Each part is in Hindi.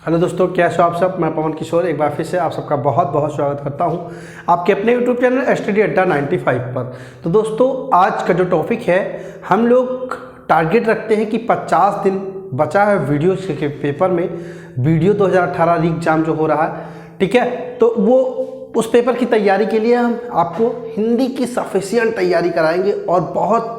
हेलो दोस्तों, कैसे हो आप सब। मैं पवन किशोर एक बार फिर से आप सबका बहुत बहुत स्वागत करता हूं आपके अपने यूट्यूब चैनल स्टडी अड्डा 95 पर। तो दोस्तों, आज का जो टॉपिक है, हम लोग टारगेट रखते हैं कि 50 दिन बचा है वीडियो के पेपर में। वीडियो 2018 री एग्जाम जो हो रहा है, ठीक है, तो वो उस पेपर की तैयारी के लिए हम आपको हिंदी की सफिशिएंट तैयारी कराएंगे और बहुत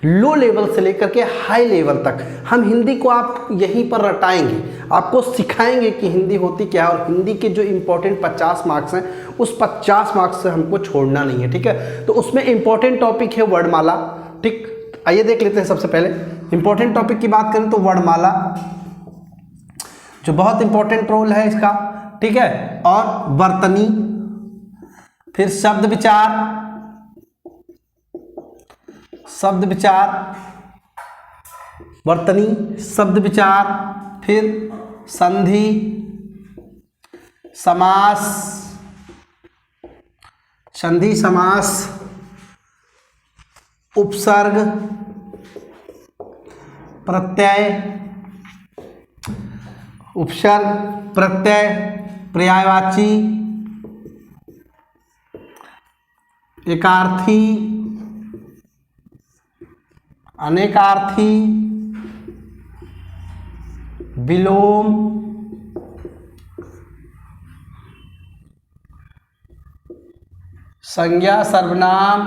लो लेवल से लेकर के हाई लेवल तक हम हिंदी को आप यहीं पर रटाएंगे, आपको सिखाएंगे कि हिंदी होती क्या है। और हिंदी के जो इम्पोर्टेंट 50 मार्क्स हैं, उस 50 मार्क्स से हमको छोड़ना नहीं है, ठीक है। तो उसमें इम्पोर्टेंट टॉपिक है वर्णमाला, ठीक। आइए देख लेते हैं। सबसे पहले इम्पोर्टेंट टॉपिक की बात करें तो वर्णमाला जो बहुत इंपॉर्टेंट रोल है इसका, ठीक है। और वर्तनी, फिर शब्द विचार, शब्द विचार, वर्तनी, शब्द विचार, फिर संधि, समास, संधि समास, उपसर्ग, प्रत्यय, उपसर्ग, प्रत्यय, पर्यायवाची, एकार्थी, अनेकार्थी, विलोम, संज्ञा सर्वनाम,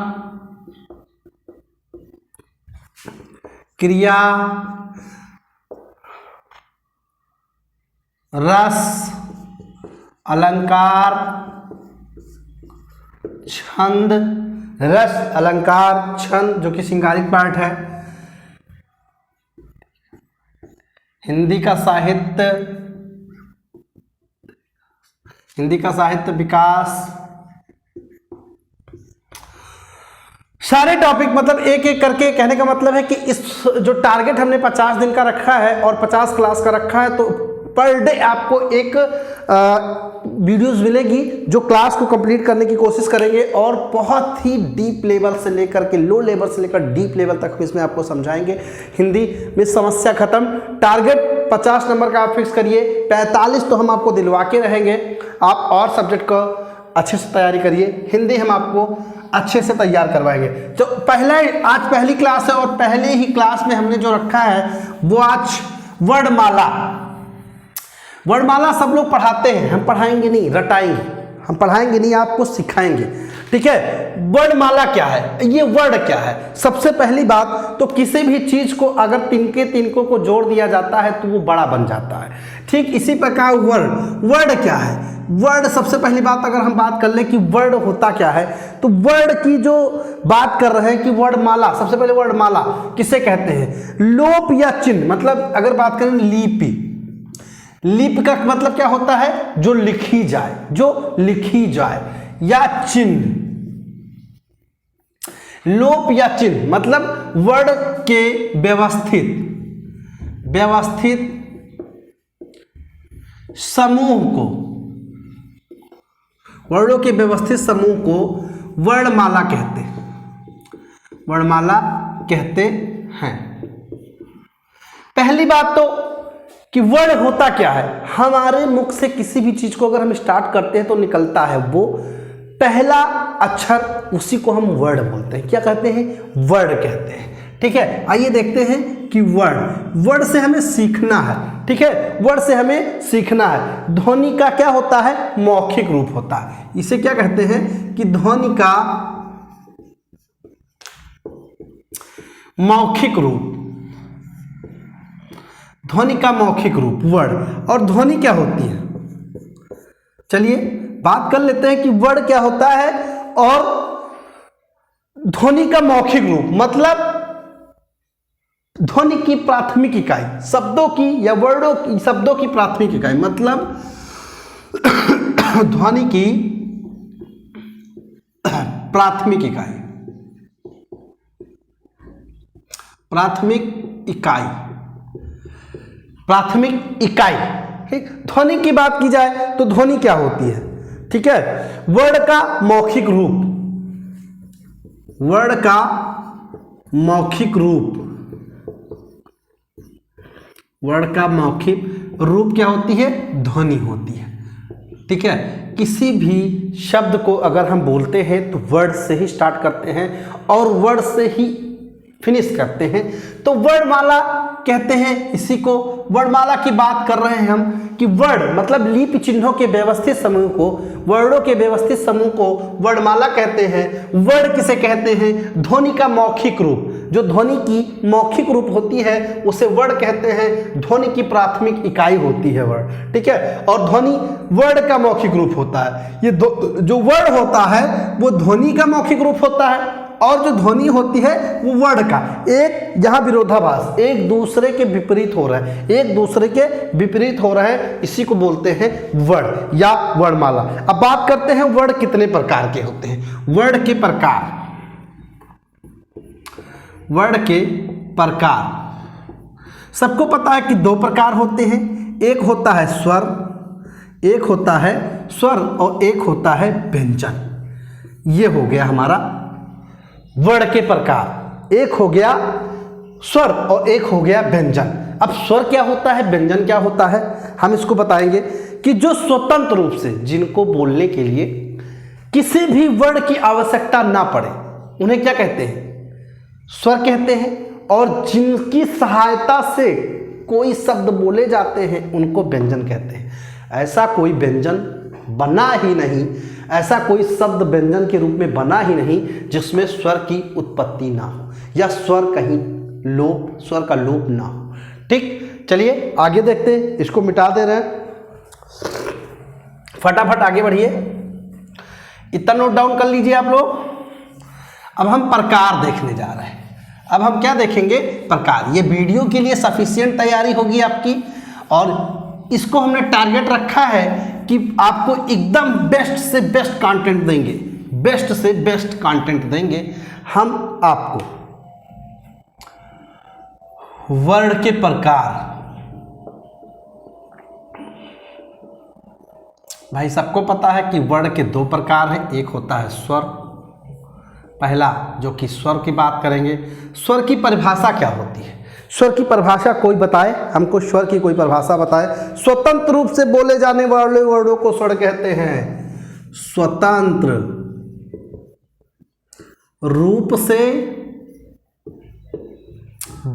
क्रिया, रस, अलंकार, छंद। रस, अलंकार, छंद जो कि श्रृंगारिक पार्ट है। हिंदी का साहित्य, हिंदी का साहित्य विकास। सारे टॉपिक मतलब एक एक करके, कहने का मतलब है कि इस जो टारगेट हमने 50 दिन का रखा है और 50 क्लास का रखा है, तो पर डे आपको एक वीडियोस मिलेगी जो क्लास को कंप्लीट करने की कोशिश करेंगे और बहुत ही डीप लेवल से लेकर के लो लेवल से लेकर डीप लेवल तक इसमें आपको समझाएंगे। हिंदी में समस्या खत्म। टारगेट 50 नंबर का आप फिक्स करिए, 45 तो हम आपको दिलवा के रहेंगे। आप और सब्जेक्ट को अच्छे से तैयारी करिए, हिंदी हम आपको अच्छे से तैयार करवाएंगे। तो आज पहली क्लास है और पहले ही क्लास में हमने जो रखा है वो आज वर्णमाला। वर्णमाला सब लोग पढ़ाते हैं, हम पढ़ाएंगे नहीं, रटाएंगे। हम पढ़ाएंगे नहीं, आपको सिखाएंगे, ठीक है। वर्णमाला क्या है, ये वर्ड क्या है। सबसे पहली बात तो किसी भी चीज को अगर तिनके तिनकों को जोड़ दिया जाता है तो वो बड़ा बन जाता है, ठीक। इसी प्रकार वर्ड क्या है। वर्ड, सबसे पहली बात अगर हम बात कर ले कि वर्ड होता क्या है, तो वर्ड की जो बात कर रहे हैं कि वर्णमाला, सबसे पहले वर्णमाला किसे कहते हैं। लोप या चिन्ह, मतलब अगर बात करें लिपि, लिप का मतलब क्या होता है, जो लिखी जाए, जो लिखी जाए, या चिन्ह। लोप या चिन्ह मतलब वर्ड के व्यवस्थित समूह को, वर्णों के व्यवस्थित समूह को वर्णमाला कहते हैं, वर्णमाला कहते हैं। पहली बात तो कि वर्ड होता क्या है। हमारे मुख से किसी भी चीज को अगर हम स्टार्ट करते हैं तो निकलता है वो पहला अक्षर, उसी को हम वर्ड बोलते हैं। क्या कहते हैं, वर्ड कहते हैं, ठीक है। आइए देखते हैं कि वर्ड से हमें सीखना है, ठीक है। वर्ड से हमें सीखना है। ध्वनि का क्या होता है, मौखिक रूप होता है। इसे क्या कहते हैं कि ध्वनि का मौखिक रूप, ध्वनि का मौखिक रूप वर्ड। और ध्वनि क्या होती है, चलिए बात कर लेते हैं कि वर्ड क्या होता है और ध्वनि का मौखिक रूप मतलब ध्वनि की प्राथमिक इकाई, शब्दों की या वर्डों की, शब्दों की प्राथमिक इकाई मतलब ध्वनि की प्राथमिक इकाई, प्राथमिक इकाई, प्राथमिक इकाई, ठीक। ध्वनि की बात की जाए तो ध्वनि क्या होती है, ठीक है। वर्ड का मौखिक रूप, वर्ड का मौखिक रूप, वर्ड का मौखिक रूप क्या होती है? ध्वनि होती है। ठीक है, किसी भी शब्द को अगर हम बोलते हैं तो वर्ड से ही स्टार्ट करते हैं और वर्ड से ही फिनिश करते हैं, तो वर्णमाला कहते हैं इसी को। वर्णमाला की बात कर रहे हैं हम कि वर्ड मतलब लिपि चिन्हों के व्यवस्थित समूह को, वर्णों के व्यवस्थित समूह को वर्णमाला कहते हैं। वर्ण किसे कहते हैं? ध्वनि का मौखिक रूप, जो ध्वनि की मौखिक रूप होती है उसे वर्ण कहते हैं। ध्वनि की प्राथमिक इकाई होती है वर्ण। ठीक है, और ध्वनि वर्ण का मौखिक रूप होता है। ये जो वर्ण होता है वो ध्वनि का मौखिक रूप होता है और जो ध्वनि होती है वो वर्ण का। एक यहाँ विरोधाभास, एक दूसरे के विपरीत हो रहा है, एक दूसरे के विपरीत हो रहा है, इसी को बोलते हैं वर्ण या वर्णमाला। अब बात करते हैं वर्ण कितने प्रकार के होते हैं। वर्ण के प्रकार, वर्ण के प्रकार सबको पता है कि दो प्रकार होते हैं। एक होता है स्वर, एक होता है स्वर और एक होता है व्यंजन। ये हो गया हमारा वर्ण के प्रकार। एक हो गया स्वर और एक हो गया व्यंजन। अब स्वर क्या होता है, व्यंजन क्या होता है, हम इसको बताएंगे कि जो स्वतंत्र रूप से, जिनको बोलने के लिए किसी भी वर्ण की आवश्यकता ना पड़े, उन्हें क्या कहते हैं? स्वर कहते हैं। और जिनकी सहायता से कोई शब्द बोले जाते हैं उनको व्यंजन कहते हैं। ऐसा कोई व्यंजन बना ही नहीं, ऐसा कोई शब्द व्यंजन के रूप में बना ही नहीं जिसमें स्वर की उत्पत्ति ना हो या स्वर कहीं लोप, स्वर का लोप ना हो। ठीक, चलिए आगे देखते हैं। इसको मिटा दे रहे हैं, फटाफट आगे बढ़िए, इतना नोट डाउन कर लीजिए आप लोग। अब हम प्रकार देखने जा रहे हैं। अब हम क्या देखेंगे? प्रकार। ये वीडियो के लिए सफिशिएंट तैयारी होगी आपकी और इसको हमने टारगेट रखा है कि आपको एकदम बेस्ट से बेस्ट कंटेंट देंगे, बेस्ट से बेस्ट कंटेंट देंगे हम आपको। वर्ण के प्रकार, भाई सबको पता है कि वर्ण के दो प्रकार हैं। एक होता है स्वर, पहला जो कि स्वर की बात करेंगे। स्वर की परिभाषा क्या होती है? स्वर की परिभाषा कोई बताए हमको, स्वर की कोई परिभाषा बताए। स्वतंत्र रूप से बोले जाने वाले वर्णों को स्वर कहते हैं। स्वतंत्र रूप से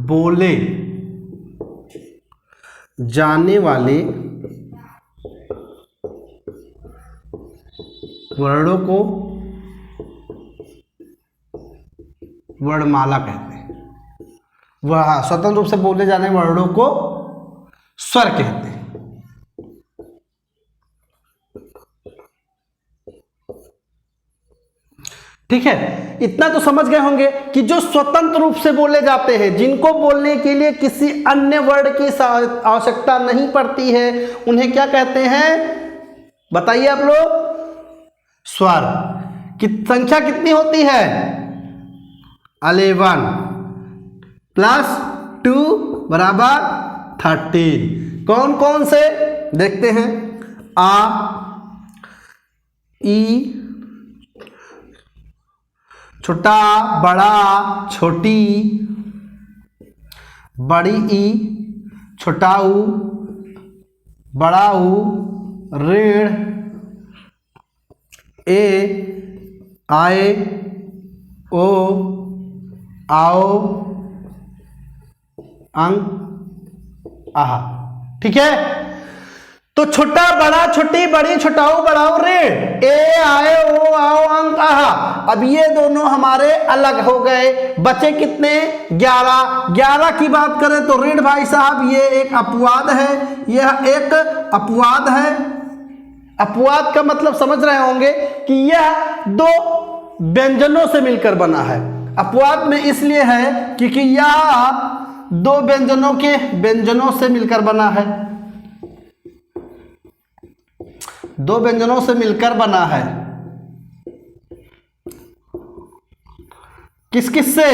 बोले जाने वाले वर्णों को वर्णमाला कहते हैं। वह स्वतंत्र रूप से बोले जाने वाले वर्णों को स्वर कहते हैं। ठीक है, इतना तो समझ गए होंगे कि जो स्वतंत्र रूप से बोले जाते हैं, जिनको बोलने के लिए किसी अन्य वर्ण की आवश्यकता नहीं पड़ती है, उन्हें क्या कहते हैं? बताइए आप लोग। स्वर की संख्या कितनी होती है? 11 प्लस 2 बराबर 13। कौन कौन से देखते हैं? आ, ई, छोटा, बड़ा, छोटी, बड़ी ई, छोटा ऊ, बड़ा ऊ, ऋण, ए, आए, ओ, आओ, अंक, आहा। ठीक है, तो छोटा, बड़ा, छोटी, बड़ी, छोटाऊ, बड़ाऊ, ऋण, ए, आए, ओ, आओ, अंक, आहा। अब ये दोनों हमारे अलग हो गए। बचे कितने? 11। 11 की बात करें तो ऋण भाई साहब ये एक अपवाद है, यह एक अपवाद है। अपवाद का मतलब समझ रहे होंगे कि यह दो व्यंजनों से मिलकर बना है। अपवाद में इसलिए है क्योंकि यह दो व्यंजनों से मिलकर बना है, दो व्यंजनों से मिलकर बना है। किस किस से?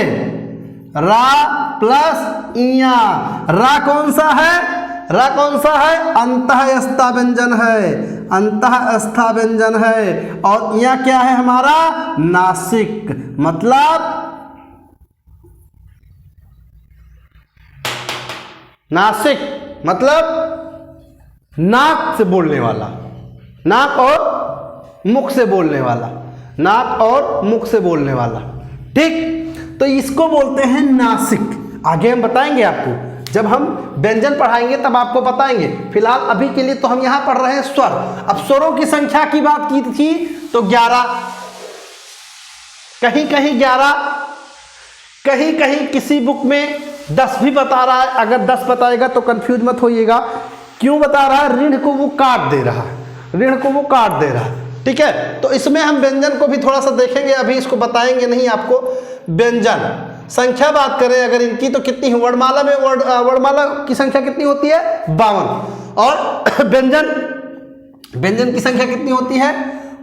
रा प्लस इया। रा कौन सा है? रा कौन सा है? अंतःस्था व्यंजन है, अंतःस्था व्यंजन है। और इया क्या है हमारा? नासिक। मतलब नासिक मतलब नाक से बोलने वाला, नाक और मुख से बोलने वाला, नाक और मुख से बोलने वाला। ठीक, तो इसको बोलते हैं नासिक। आगे हम बताएंगे आपको, जब हम व्यंजन पढ़ाएंगे तब आपको बताएंगे। फिलहाल अभी के लिए तो हम यहां पढ़ रहे हैं स्वर। अब स्वरों की संख्या की बात की थी तो 11, कहीं कहीं 11, कहीं कहीं किसी बुक में 10 भी बता रहा है। अगर 10 बताएगा तो कंफ्यूज मत होइएगा, क्यों बता रहा है, ऋण को वो काट दे रहा है, ऋण को वो काट दे रहा है। ठीक है, तो इसमें हम व्यंजन को भी थोड़ा सा देखेंगे, अभी इसको बताएंगे नहीं आपको। व्यंजन संख्या बात करें अगर इनकी तो कितनी है, वर्णमाला में वर्णमाला की संख्या कितनी होती है, 52। और व्यंजन की संख्या कितनी होती है,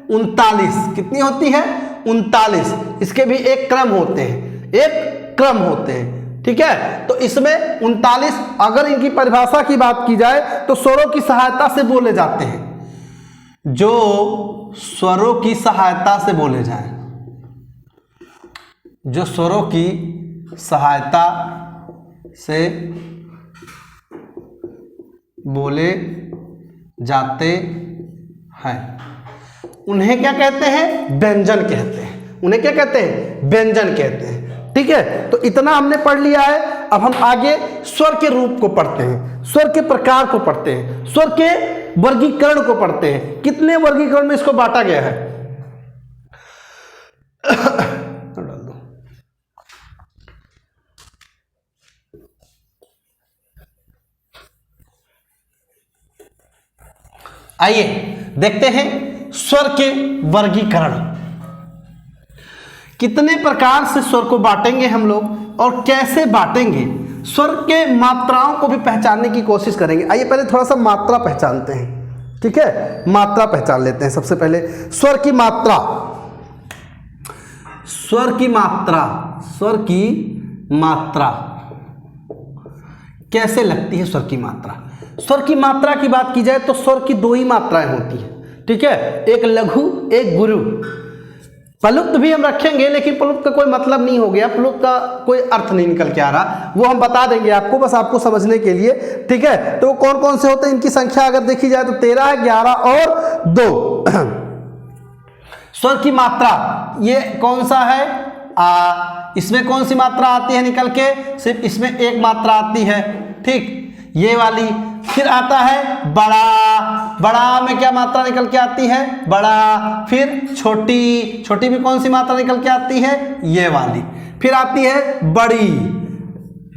39। कितनी होती है, 39। इसके भी एक क्रम होते हैं, एक क्रम होते हैं। ठीक है, तो इसमें 39, अगर इनकी परिभाषा की बात की जाए तो स्वरों की सहायता से बोले जाते हैं, जो स्वरों की सहायता से बोले जाएं, जो स्वरों की सहायता से बोले जाते हैं, उन्हें क्या कहते हैं, व्यंजन कहते हैं। उन्हें क्या कहते हैं, व्यंजन कहते हैं। ठीक है, तो इतना हमने पढ़ लिया है। अब हम आगे स्वर के रूप को पढ़ते हैं, स्वर के प्रकार को पढ़ते हैं, स्वर के वर्गीकरण को पढ़ते हैं। कितने वर्गीकरण में इसको बांटा गया है, आइए देखते हैं स्वर के वर्गीकरण। कितने प्रकार से स्वर को बांटेंगे हम लोग और कैसे बांटेंगे, स्वर के मात्राओं को भी पहचानने की कोशिश करेंगे। आइए पहले थोड़ा सा मात्रा पहचानते हैं। ठीक है, मात्रा पहचान लेते हैं सबसे पहले। स्वर की मात्रा, स्वर की मात्रा, स्वर की मात्रा कैसे लगती है, स्वर की मात्रा। स्वर की मात्रा की बात की जाए तो स्वर की 2 ही मात्राएं होती हैं। ठीक है, एक लघु, एक गुरु। प्लुप्त भी हम रखेंगे, लेकिन प्लुप्त का कोई मतलब नहीं हो गया, प्लुप्त का कोई अर्थ नहीं निकल के आ रहा, वो हम बता देंगे आपको, बस आपको समझने के लिए। ठीक है, तो कौन कौन से होते हैं, इनकी संख्या अगर देखी जाए तो 13, 11 और 2। स्वर की मात्रा ये कौन सा है, इसमें कौन सी मात्रा आती है निकल के, सिर्फ इसमें एक मात्रा आती है। ठीक, ये वाली। फिर आता है बड़ा, बड़ा में क्या मात्रा निकल के आती है, बड़ा। फिर छोटी, छोटी में कौन सी मात्रा निकल के आती है, ये वाली। फिर आती है बड़ी,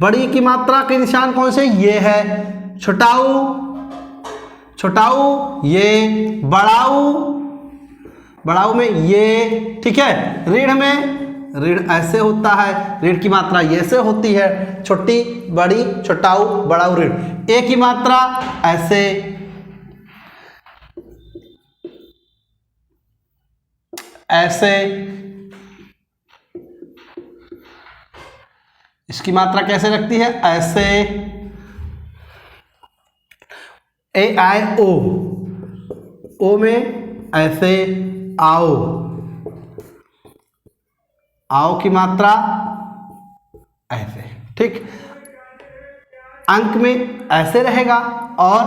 बड़ी की मात्रा के निशान कौन से, ये है। छोटाऊ, छोटाऊ ये, बड़ाऊ, बड़ाऊ में ये। ठीक है, ऋण में, ऋण ऐसे होता है, ऋण की मात्रा ये से होती है, छोटी, बड़ी, छोटाऊ, बड़ाऊ, ऋण। ए की मात्रा ऐसे, ऐसे। इसकी मात्रा कैसे लगती है, ऐसे। ए आए ओ, ओ में ऐसे, आओ, आओ की मात्रा ऐसे। ठीक, अंक में ऐसे रहेगा और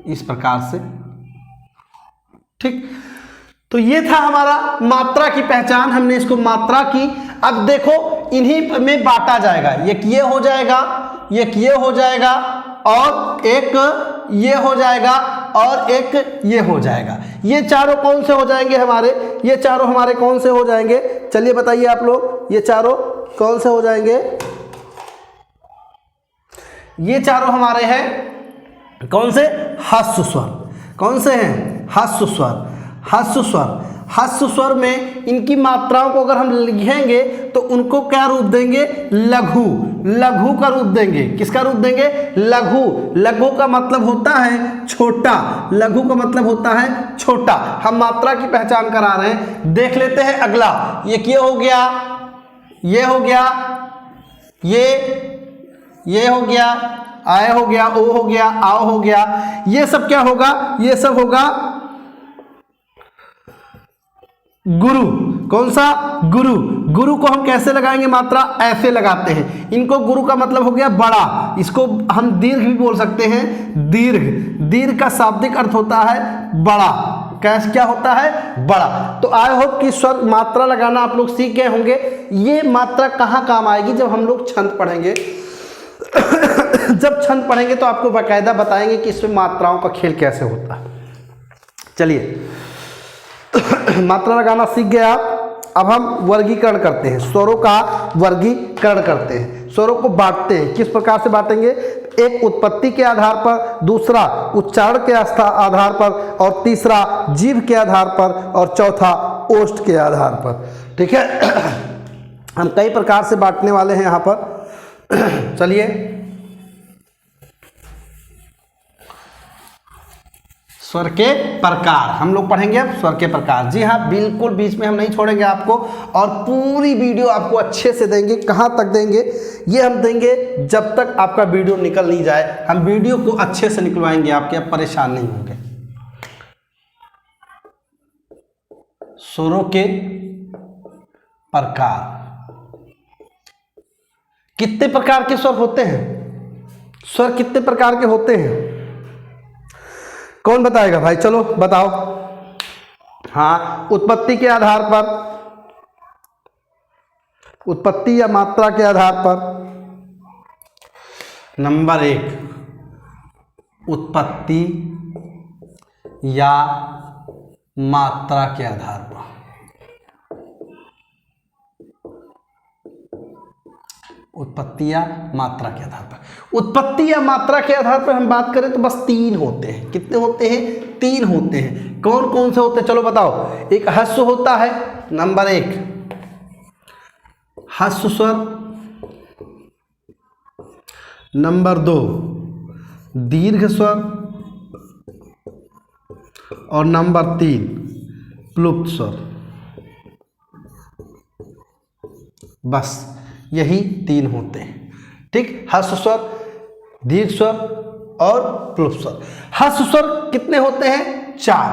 इस प्रकार से। ठीक, तो ये था हमारा मात्रा की पहचान, हमने इसको मात्रा की। अब देखो इन्हीं में बांटा जाएगा, एक ये हो जाएगा, एक ये हो जाएगा, और एक ये हो जाएगा, और एक ये हो जाएगा। ये चारों कौन से हो जाएंगे हमारे, ये चारों हमारे कौन से हो जाएंगे, चलिए बताइए आप लोग, ये चारों कौन से हो जाएंगे। ये चारों हमारे हैं कौन से, ह्रस्व स्वर। कौन से हैं, ह्रस्व स्वर। ह्रस्व स्वर, ह्रस्व स्वर में इनकी मात्राओं को अगर हम लिखेंगे तो उनको क्या रूप देंगे, लघु, लघु का रूप देंगे। किसका रूप देंगे, लघु। लघु का मतलब होता है छोटा, लघु का मतलब होता है छोटा। हम मात्रा की पहचान करा रहे हैं। देख लेते हैं अगला, ये हो गया, ये हो गया, ये हो गया, आय हो गया, ओ हो गया, आओ हो गया। ये सब क्या होगा, ये सब होगा गुरु। कौन सा? गुरु। गुरु को हम कैसे लगाएंगे मात्रा? ऐसे लगाते हैं। इनको गुरु का मतलब हो गया बड़ा, इसको हम दीर्घ भी बोल सकते हैं। दीर्घ, दीर्घ का शाब्दिक अर्थ होता है बड़ा। कैसे, क्या होता है? बड़ा। तो आई होप कि स्वर मात्रा लगाना आप लोग सीख गए होंगे। ये मात्रा कहाँ काम आएगी? जब हम लोग छंद पढ़ेंगे। जब छंद पढ़ेंगे तो आपको बाकायदा बताएंगे कि इसमें मात्राओं का खेल कैसे होता है। चलिए, मात्रा लगाना सीख गए आप। अब हम वर्गीकरण करते हैं, स्वरों का वर्गीकरण करते हैं, स्वरों को बांटते हैं। किस प्रकार से बांटेंगे? एक उत्पत्ति के आधार पर, दूसरा उच्चारण के आधार पर, और तीसरा जीभ के आधार पर, और चौथा ओष्ठ के आधार पर। ठीक है, हम कई प्रकार से बांटने वाले हैं यहाँ पर। चलिए, स्वर के प्रकार हम लोग पढ़ेंगे। अब स्वर के प्रकार, जी हाँ, बिल्कुल बीच में हम नहीं छोड़ेंगे आपको, और पूरी वीडियो आपको अच्छे से देंगे। कहाँ तक देंगे? ये हम देंगे जब तक आपका वीडियो निकल नहीं जाए। हम वीडियो को अच्छे से निकलवाएंगे आपके, आप परेशान नहीं होंगे। स्वरों के प्रकार, कितने प्रकार के स्वर होते हैं? स्वर कितने प्रकार के होते हैं? कौन बताएगा भाई? चलो बताओ। हाँ, उत्पत्ति के आधार पर, उत्पत्ति या मात्रा के आधार पर। नंबर 1, उत्पत्ति या मात्रा के आधार पर। उत्पत्ति या मात्रा के आधार पर। उत्पत्ति या मात्रा के आधार पर हम बात करें तो बस 3 होते हैं। कितने होते हैं? 3 होते हैं। कौन कौन से होते हैं? चलो बताओ। एक ह्रस्व होता है, नंबर 1 ह्रस्व स्वर, नंबर 2 दीर्घ स्वर, और नंबर 3 प्लुप्त स्वर। बस यही 3 होते हैं। ठीक, ह्रस्व स्वर, दीर्घ स्वर और प्लुप्त स्वर। ह्रस्व स्वर कितने होते हैं? 4।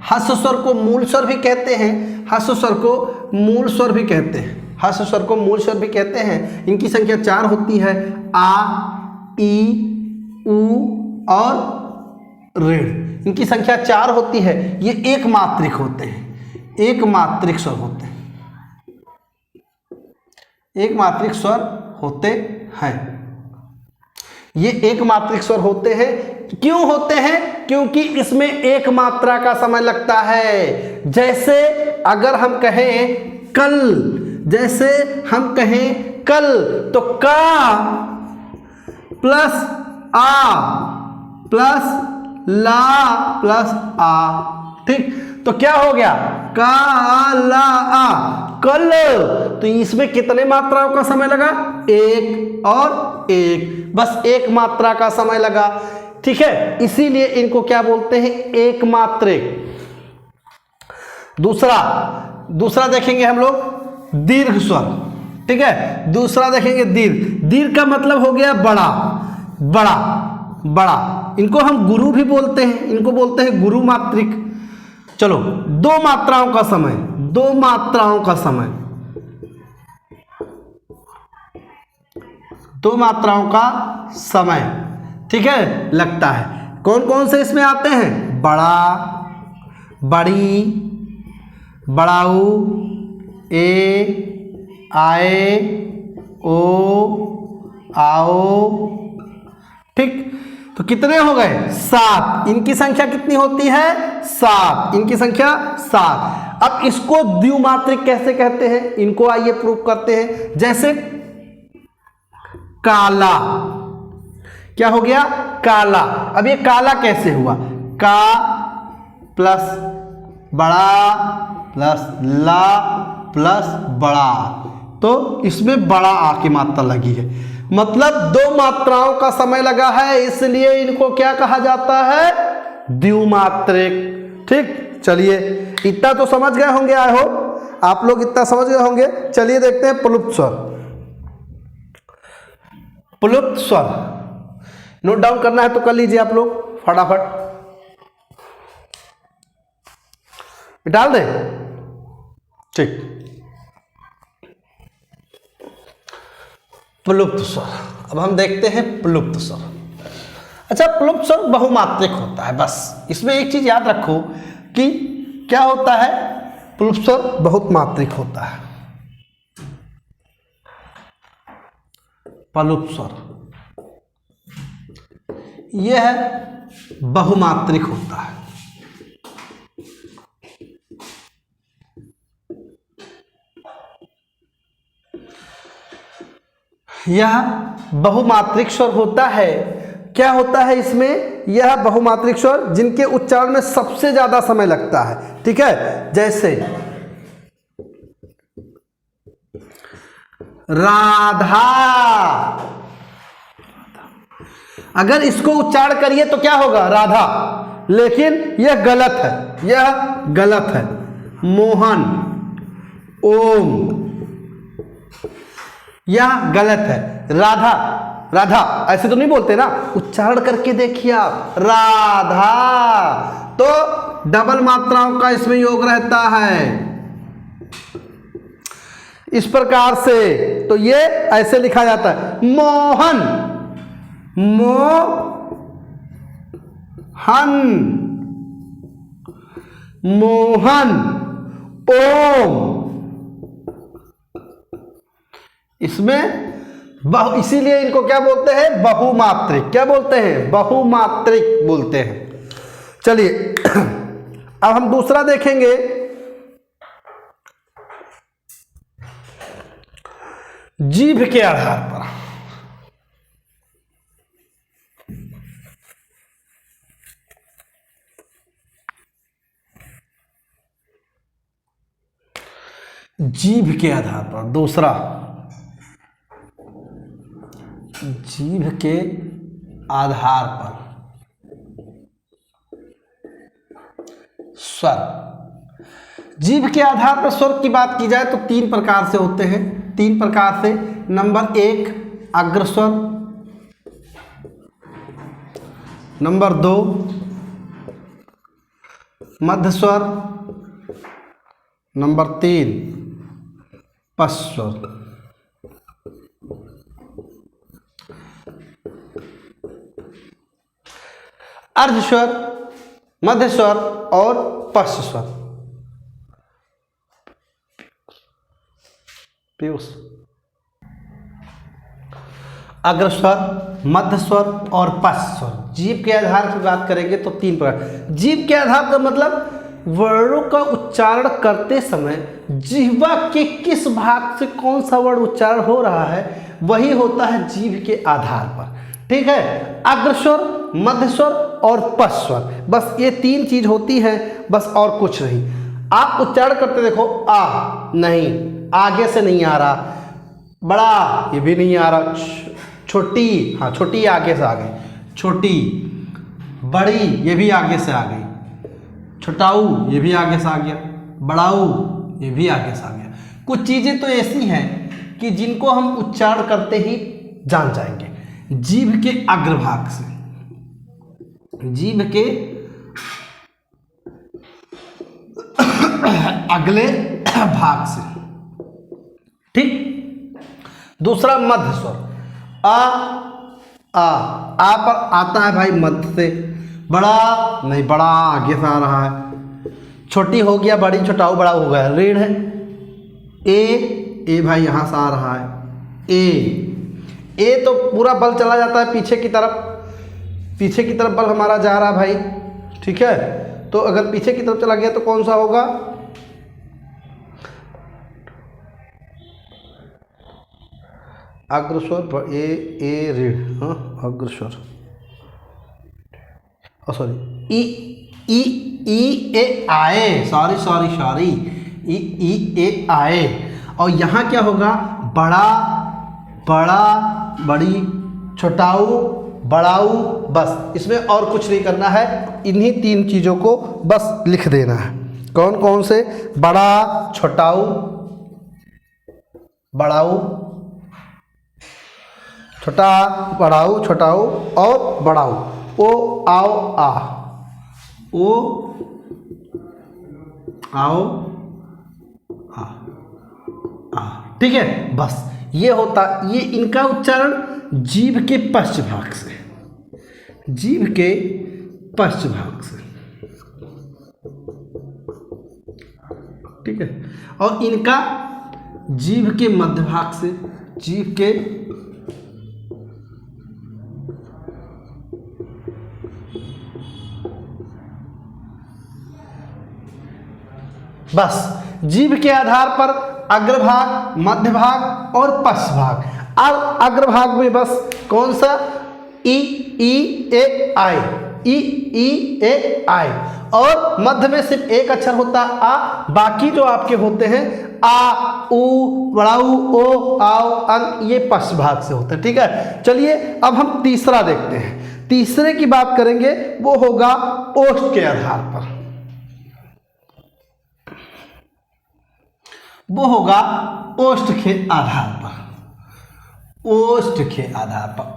ह्रस्व स्वर को मूल स्वर भी कहते हैं। ह्रस्व स्वर को मूल स्वर भी कहते हैं। ह्रस्व स्वर को मूल स्वर भी कहते हैं। इनकी संख्या 4 होती है। आ, ई, उ और ऋण। इनकी संख्या 4 होती है। ये एक मात्रिक होते हैं, एक मात्रिक स्वर होते हैं, एक मात्रिक स्वर होते हैं। ये एक मात्रिक स्वर होते हैं। क्यों होते हैं? क्योंकि इसमें एक मात्रा का समय लगता है। जैसे अगर हम कहें कल, जैसे हम कहें कल, तो का प्लस आ प्लस ला प्लस आ। ठीक, तो क्या हो गया? का ला आ, कल। तो इसमें कितने मात्राओं का समय लगा? 1 और 1, बस एक मात्रा का समय लगा। ठीक है, इसीलिए इनको क्या बोलते हैं? एक मात्रिक। दूसरा देखेंगे हम लोग दीर्घ स्वर। ठीक है, दूसरा देखेंगे दीर्घ। दीर्घ का मतलब हो गया बड़ा, बड़ा, बड़ा। इनको हम गुरु भी बोलते हैं, इनको बोलते हैं गुरु मात्रिक। चलो, 2 मात्राओं का समय, 2 मात्राओं का समय, 2 मात्राओं का समय, ठीक है, लगता है। कौन कौन से इसमें आते हैं? बड़ा, बड़ी, बड़ाऊ, ए, आए, ओ, आओ। ठीक, तो कितने हो गए? 7। इनकी संख्या कितनी होती है? 7। इनकी संख्या 7। अब इसको द्विमात्रिक कैसे कहते हैं? इनको आइए प्रूव करते हैं। जैसे काला, क्या हो गया? काला। अब ये काला कैसे हुआ? का प्लस बड़ा प्लस ला प्लस बड़ा, तो इसमें बड़ा आ की मात्रा लगी है। मतलब 2 मात्राओं का समय लगा है, इसलिए इनको क्या कहा जाता है? द्विमात्रिक। ठीक, चलिए, इतना तो समझ गए होंगे। आई होप आप लोग इतना समझ गए होंगे। चलिए देखते हैं प्लुप्त स्वर। प्लुप्त स्वर नोट डाउन करना है तो कर लीजिए आप लोग फटाफट, डाल दें। ठीक। प्लुप्त स्वर, अब हम देखते हैं प्लुप्त स्वर। अच्छा, प्लुप्त स्वर बहुमात्रिक होता है। बस इसमें एक चीज याद रखो कि क्या होता है, प्लुप्त स्वर बहुत मात्रिक होता है। प्लुप्त स्वर यह बहुमात्रिक होता है। यह बहुमात्रिक स्वर होता है। क्या होता है इसमें, यह बहुमात्रिक स्वर जिनके उच्चारण में सबसे ज्यादा समय लगता है। ठीक है, जैसे राधा, अगर इसको उच्चारण करिए तो क्या होगा, राधा, लेकिन यह गलत है, यह गलत है। मोहन, ओम, यह गलत है। राधा, राधा ऐसे तो नहीं बोलते ना, उच्चारण करके देखिए आप, राधा, तो डबल मात्राओं का इसमें योग रहता है इस प्रकार से। तो ये ऐसे लिखा जाता है, मोहन, मोहन, मोहन, ओम। इसमें इसीलिए इनको क्या बोलते हैं, बहुमात्रिक। क्या बोलते हैं, बहुमात्रिक बोलते हैं। चलिए अब हम दूसरा देखेंगे, जीभ के आधार पर। जीभ के आधार पर दूसरा, जीभ के आधार पर स्वर। जीभ के आधार पर स्वर की बात की जाए तो तीन प्रकार से होते हैं, तीन प्रकार से। नंबर एक अग्रस्वर, नंबर दो मध्यस्वर, नंबर तीन पश्चस्वर। अर्धस्वर, मध्यस्वर और पश्चस्वर। पीयूष, अग्रस्वर, मध्यस्वर और पश्चस्वर। जीभ के आधार की बात करेंगे तो तीन प्रकार। जीभ के आधार का मतलब वर्णों का उच्चारण करते समय जिह्वा के किस भाग से कौन सा वर्ण उच्चारण हो रहा है, वही होता है जीभ के आधार पर। ठीक है, अग्रस्वर, मध्यस्वर और पश्चस्वर, बस ये तीन चीज होती है, बस और कुछ नहीं। आप उच्चारण करते देखो, आ नहीं, आगे से नहीं आ रहा, बड़ा ये भी नहीं आ रहा, छोटी, हाँ छोटी आगे से आ गई, छोटी, बड़ी ये भी आगे से आ गई, छोटाऊ ये भी आगे से आ गया, बड़ाऊ ये भी आगे से आ गया। कुछ चीजें तो ऐसी हैं कि जिनको हम उच्चारण करते ही जान जाएंगे। जीभ के अग्रभाग से, जीभ के अगले भाग से। ठीक, दूसरा मध्य स्वर, आ पर आता है भाई मध्य से, बड़ा नहीं, बड़ा आगे से आ रहा है, छोटी हो गया बड़ी, छोटाऊ बड़ा हो गया, ऋण है। ए भाई यहां से आ रहा है, ए तो पूरा बल चला जाता है पीछे की तरफ, पीछे की तरफ बल हमारा जा रहा है भाई। ठीक है, तो अगर पीछे की तरफ चला गया तो कौन सा होगा, अग्रस्वर, ए ऋण, हाँ अग्रस्वर, सॉरी ई ए आए, सॉरी ई ए आए। और यहाँ क्या होगा, बड़ा, बड़ी, छोटाऊ, बड़ाऊ, बस इसमें और कुछ नहीं करना है, इन्हीं तीन चीज़ों को बस लिख देना है। कौन कौन से, बड़ा, छोटाऊ, बड़ाऊ, छोटा, बड़ाऊ, छोटाऊ और बड़ाऊ। ओ आओ आ, ओ आओ आ। ठीक है, बस ये होता, ये इनका उच्चारण जीभ के पश्च भाग से, जीभ के पश्च भाग से, ठीक है, और इनका जीभ के मध्य भाग से, जीभ के बस जीभ के आधार पर अग्रभाग, मध्य भाग और पश्च भाग। अब अग्रभाग में बस कौन सा, ई ई ए आई, ई ई ए आई, और मध्य में सिर्फ एक अक्षर होता आ, बाकी जो आपके होते हैं आ, उ, बड़ाऊ, ओ, आओ, अंग, ये पश्च भाग से होते हैं। ठीक है, चलिए अब हम तीसरा देखते हैं। तीसरे की बात करेंगे, वो होगा ओष्ठ के आधार पर, वो होगा ओष्ठ के आधार पर, ओष्ठ के आधार पर,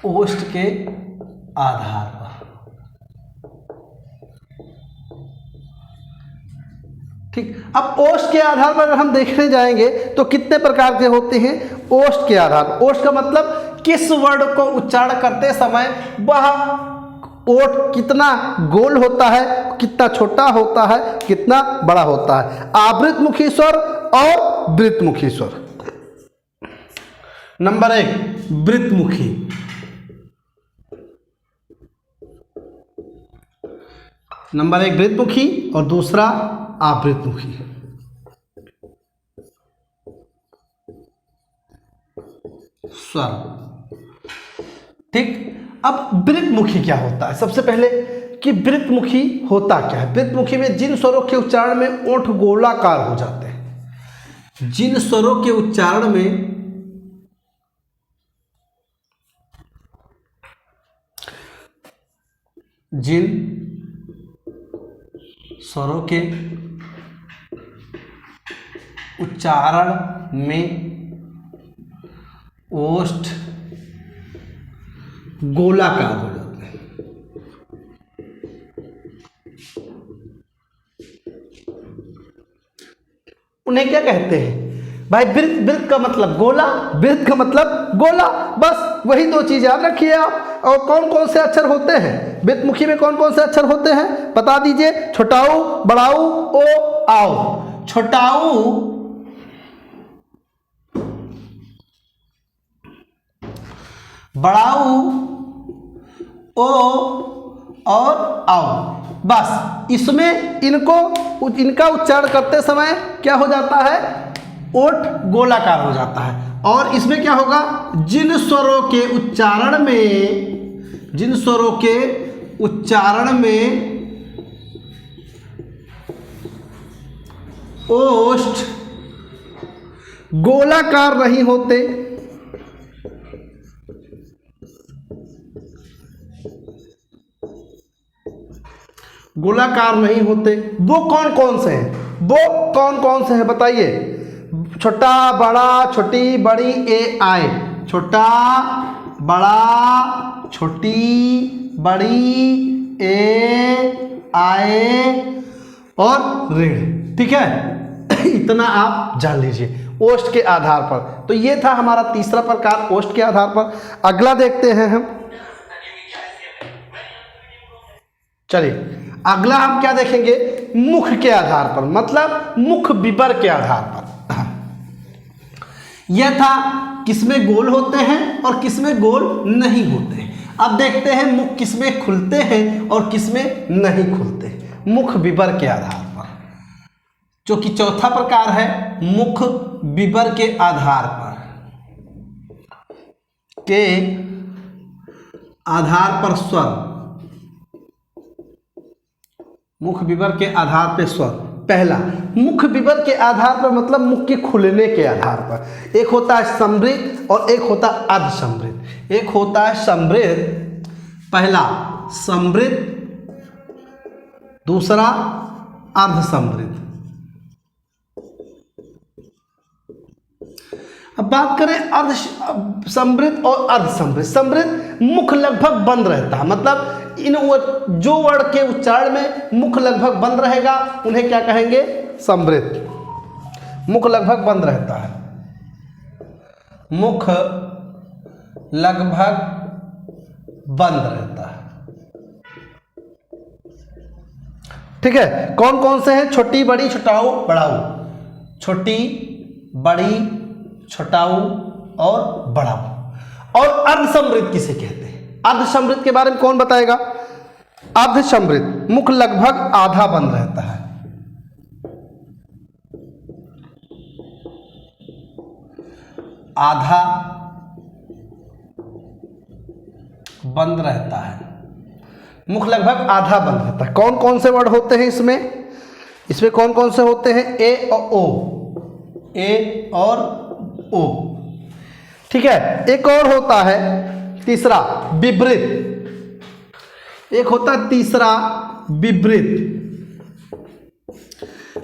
ओष्ठ के आधार पर। ठीक, अब ओष्ठ के आधार पर अगर हम देखने जाएंगे तो कितने प्रकार के होते हैं ओष्ठ के आधार। ओष्ठ का मतलब किस वर्ड को उच्चारण करते समय वह ओठ कितना गोल होता है, कितना छोटा होता है, कितना बड़ा होता है। आवृत मुखी स्वर और वृत्तमुखी स्वर। नंबर 1 वृत्तमुखी, नंबर 1 वृत्तमुखी और दूसरा आवृतमुखी। स्वर, ठीक। अब वृत्तमुखी क्या होता है, सबसे पहले कि वृत्तमुखी होता क्या है। वृत्तमुखी में जिन स्वरों के उच्चारण में ओठ गोलाकार हो जाते हैं, जिन स्वरों के उच्चारण में जिन स्वरों के उच्चारण में ओष्ठ गोलाकार हो जाते हैं, उन्हें क्या कहते हैं भाई। वृत्त, वृत्त का मतलब गोला, वृत्त का मतलब गोला, बस वही दो चीजें याद रखिए आप। और कौन कौन से अक्षर होते हैं वृत्तमुखी में, कौन कौन से अक्षर होते हैं बता दीजिए। छोटाऊ, बड़ाऊ, ओ, आओ। छोटाऊ, बड़ाऊ, ओ और आओ, बस इसमें इनका उच्चारण करते समय क्या हो जाता है, ओठ गोलाकार हो जाता है। और इसमें क्या होगा, जिन स्वरों के उच्चारण में, जिन स्वरों के उच्चारण में ओष्ठ गोलाकार नहीं होते, गोलाकार नहीं होते, वो कौन कौन से हैं, वो कौन कौन से हैं बताइए। छोटा, बड़ा, छोटी, बड़ी, ए, आए। छोटा, बड़ा, छोटी, बड़ी, ए, आए और ऋण। ठीक है, इतना आप जान लीजिए ओष्ठ के आधार पर। तो ये था हमारा तीसरा प्रकार ओष्ठ के आधार पर। अगला देखते हैं हम, चलिए अगला हम क्या देखेंगे, मुख के आधार पर, मतलब मुख विवर के आधार पर। यह था किसमें गोल होते हैं और किसमें गोल नहीं होते हैं। अब देखते हैं मुख किसमें खुलते हैं और किसमें नहीं खुलते, मुख विवर के आधार पर, जो कि चौथा प्रकार है मुख विवर के आधार पर, के आधार पर स्वर, मुख विवर के आधार पर स्वर। पहला मुख विवर के आधार पर मतलब मुख के खुलने के आधार पर, एक होता है समृद्ध और एक होता है अर्ध समृद्ध। एक होता है समृद्ध, पहला समृद्ध, दूसरा अर्ध समृद्ध। अब बात करें अर्ध समृद्ध और अर्ध समृद्ध। समृद्ध मुख लगभग बंद रहता है, मतलब इन जो वर्ण के उच्चारण में मुख लगभग बंद रहेगा उन्हें क्या कहेंगे? समृद्ध। मुख लगभग बंद रहता है, मुख लगभग बंद रहता है। ठीक है, कौन कौन से हैं? छोटी, बड़ी, छोटाऊ, बड़ाऊ। छोटी, बड़ी, छोटाऊ और बड़ाऊ। और अर्धसमृद्ध किसे कहते हैं? अर्धसमृद्ध के बारे में कौन बताएगा? अर्धसमृद्ध मुख लगभग आधा बंद रहता है। आधा बंद रहता है, मुख लगभग आधा बंद रहता है। कौन कौन से वर्ड होते हैं इसमें? इसमें कौन कौन से होते हैं? ए और ओ, ए और ओ। ठीक है, एक और होता है तीसरा, विपरीत। एक होता है तीसरा, विपरीत।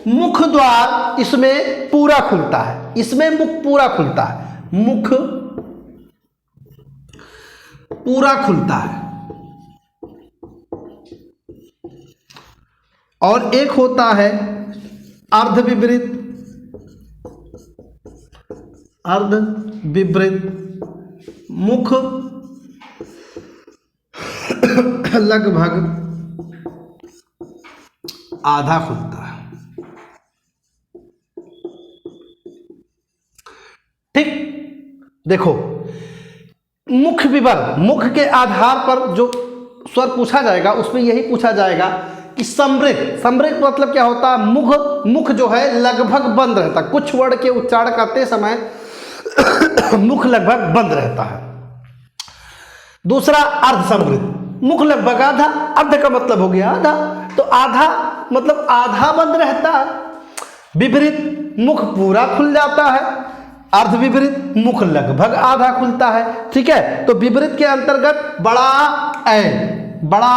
मुख द्वार इसमें पूरा खुलता है, इसमें मुख पूरा खुलता है, मुख पूरा खुलता है। और एक होता है अर्ध विपरीत। अर्ध विपरीत मुख लगभग आधा खुलता है। ठीक, देखो मुख विवरण, मुख के आधार पर जो स्वर पूछा जाएगा उसमें यही पूछा जाएगा कि समृद्ध। समृद्ध मतलब क्या होता है? मुख जो है लगभग बंद रहता है, कुछ वर्ण के उच्चारण करते समय मुख लगभग बंद रहता है। दूसरा अर्ध समृद्ध, मुख लगभग आधा। अर्ध का मतलब हो गया आधा, तो आधा मतलब आधा बंद रहता है। विपरीत मुख पूरा खुल जाता है, अर्ध विपरीत मुख लगभग आधा खुलता है। ठीक है, तो विपरीत के अंतर्गत बड़ा ऐ, बड़ा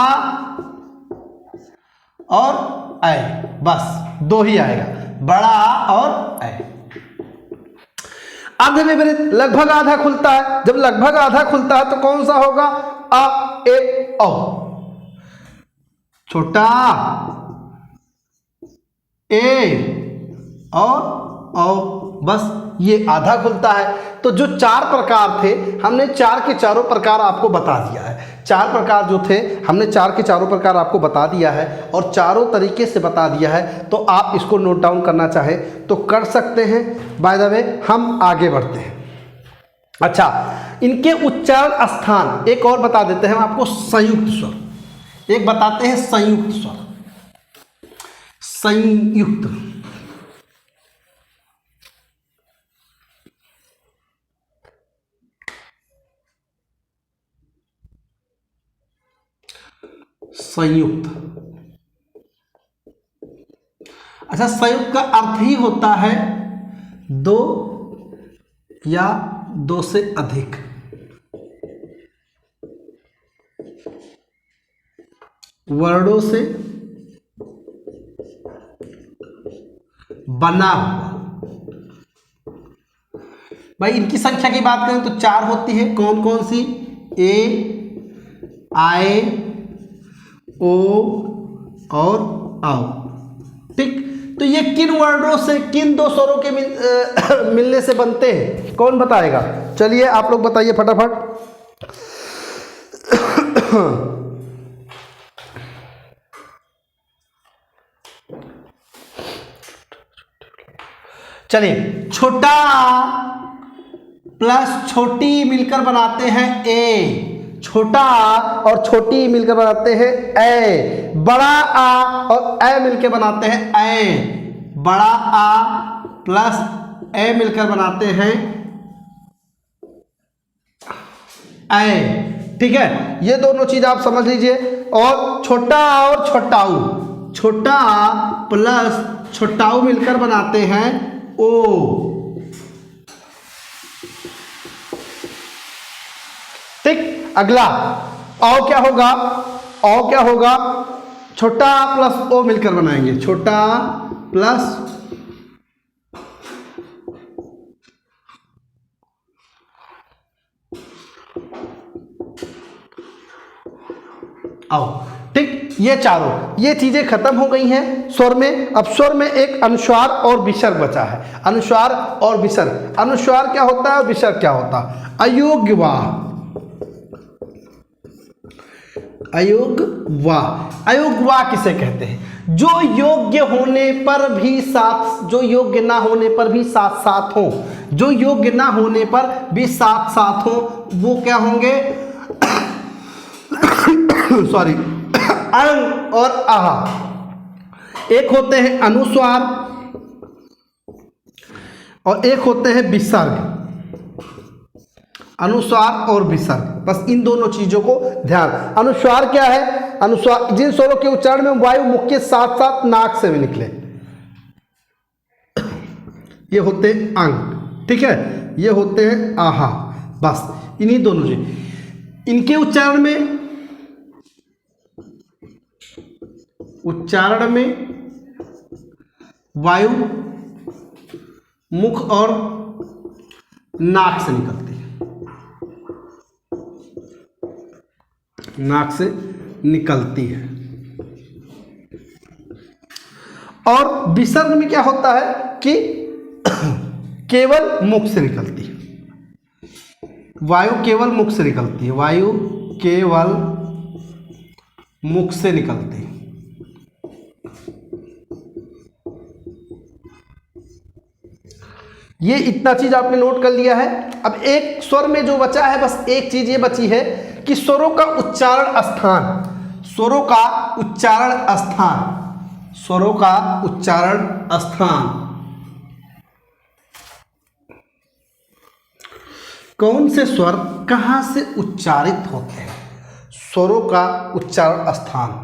और ऐ, बस दो ही आएगा, बड़ा और ऐ। अर्ध विपरीत लगभग आधा खुलता है, जब लगभग आधा खुलता है तो कौन सा होगा? अ, ए, औ। छोटा ए और औ, बस ये आधा खुलता है। तो जो चार प्रकार थे हमने चार के चारों प्रकार आपको बता दिया है। चार प्रकार जो थे हमने चार के चारों प्रकार आपको बता दिया है और चारों तरीके से बता दिया है। तो आप इसको नोट डाउन करना चाहें तो कर सकते हैं। बाय द वे हम आगे बढ़ते हैं। अच्छा, इनके उच्चारण स्थान एक और बता देते हैं हम आपको, संयुक्त स्वर। एक बताते हैं संयुक्त स्वर, संयुक्त। संयुक्त, अच्छा संयुक्त का अर्थ ही होता है दो या दो से अधिक वर्णों से बना हुआ। भाई इनकी संख्या की बात करें तो चार होती है। कौन कौन सी? ए, आए, ओ और आओ। ठीक, तो ये किन वर्णों से, किन दो स्वरों के मिलने से बनते हैं? कौन बताएगा? चलिए आप लोग बताइए फटाफट। चलिए, छोटा प्लस छोटी मिलकर बनाते हैं ए, छोटा और छोटी मिलकर बनाते हैं ए, बड़ा आ और ए मिलकर बनाते हैं ए, बड़ा आ प्लस ए मिलकर बनाते हैं ए। ठीक है, ये दोनों चीज आप समझ लीजिए। और छोटा और छोटाऊ, छोटा प्लस छोटाऊ मिलकर बनाते हैं ओ। ठीक, अगला औ क्या होगा? औ क्या होगा? छोटा प्लस ओ मिलकर बनाएंगे, छोटा प्लस आओ। ठीक, ये चारों ये चीजें खत्म हो गई हैं स्वर में। अब स्वर में एक अनुस्वार और विसर्ग बचा है। अनुस्वार और विसर्ग। अनुस्वार क्या होता है, विसर्ग क्या होता है? अयोग्य वा, अयोग्य वा। अयोग्य वा किसे कहते हैं? जो योग्य होने पर भी साथ, जो योग्य ना होने पर भी साथ साथ हो, जो योग्य ना होने पर भी साथ साथ हो, वो क्या होंगे? सॉरी, अंग और आहा। एक होते हैं अनुस्वार और एक होते हैं विसर्ग। अनुस्वार और विसर्ग, बस इन दोनों चीजों को ध्यान। अनुस्वार क्या है? अनुस्वार जिन स्वरों के उच्चारण में वायु मुख के साथ साथ नाक से भी निकले, ये होते हैं अंग। ठीक है, ये होते हैं आहा। बस इन्हीं दोनों चीज, इनके उच्चारण में वायु मुख और नाक से निकलती है, नाक से निकलती है। और विसर्ग में क्या होता है कि केवल मुख से निकलती है, वायु केवल मुख से निकलती है, वायु केवल मुख से निकलती है। ये इतना चीज आपने नोट कर लिया है। अब एक स्वर में जो बचा है, बस एक चीज ये बची है कि स्वरों का उच्चारण स्थान, स्वरों का उच्चारण स्थान, स्वरों का उच्चारण स्थान। कौन से स्वर कहां से उच्चारित होते हैं? स्वरों का उच्चारण स्थान।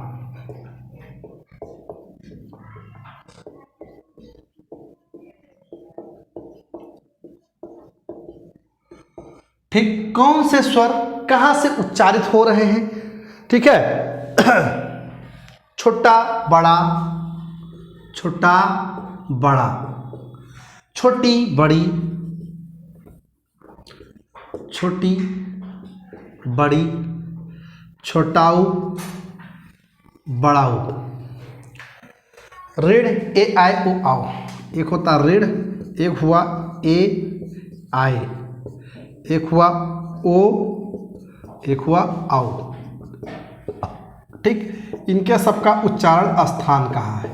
ठीक, कौन से स्वर कहां से उच्चारित हो रहे हैं? ठीक है, छोटा बड़ा, छोटा बड़ा, छोटी बड़ी, छोटी बड़ी, छोटाऊ बड़ाऊ। ऋण ए आय ओ आओ, एक होता ऋण, एक हुआ ए आय, एक हुआ ओ, एक हुआ आओ। ठीक, इनके सबका उच्चारण स्थान कहाँ है?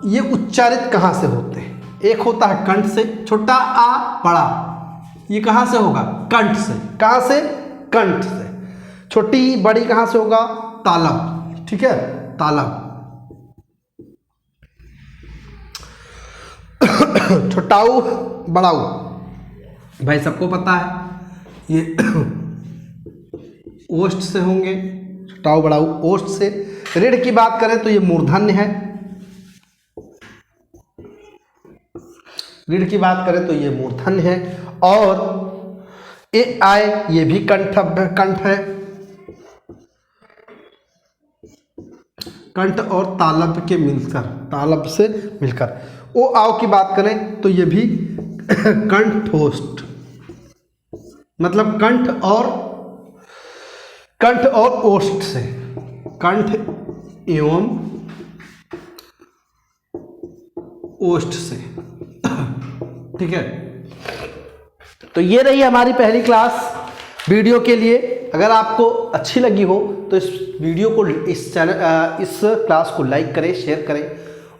ये उच्चारित कहाँ से होते हैं? एक होता है कंठ से, छोटा आ बड़ा, ये कहाँ से होगा? कंठ से। कहाँ से? कंठ से। छोटी बड़ी कहाँ से होगा? तालब। ठीक है, तालब। छोटाऊ बड़ाऊ, भाई सबको पता है ये ओष्ठ से होंगे, छोटाऊ बड़ाऊ ओष्ठ से। ऋण की बात करें तो ये मूर्धन्य है, ऋण की बात करें तो ये मूर्धन्य है। और ए आय ये भी कंठ है, कंठ और तालब के मिलकर, तालब से मिलकर। ओ आओ की बात करें तो ये भी कंठोष्ठ, मतलब कंठ और ओष्ठ से, कंठ एवं ओष्ठ से। ठीक है, तो ये रही हमारी पहली क्लास वीडियो के लिए। अगर आपको अच्छी लगी हो तो इस वीडियो को, इस क्लास को लाइक करें, शेयर करें।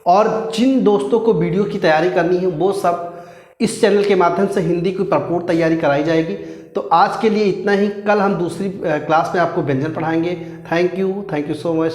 और जिन दोस्तों को वीडियो की तैयारी करनी है वो सब इस चैनल के माध्यम से हिंदी की भरपूर तैयारी कराई जाएगी। तो आज के लिए इतना ही। कल हम दूसरी क्लास में आपको व्यंजन पढ़ाएंगे। Thank you so much.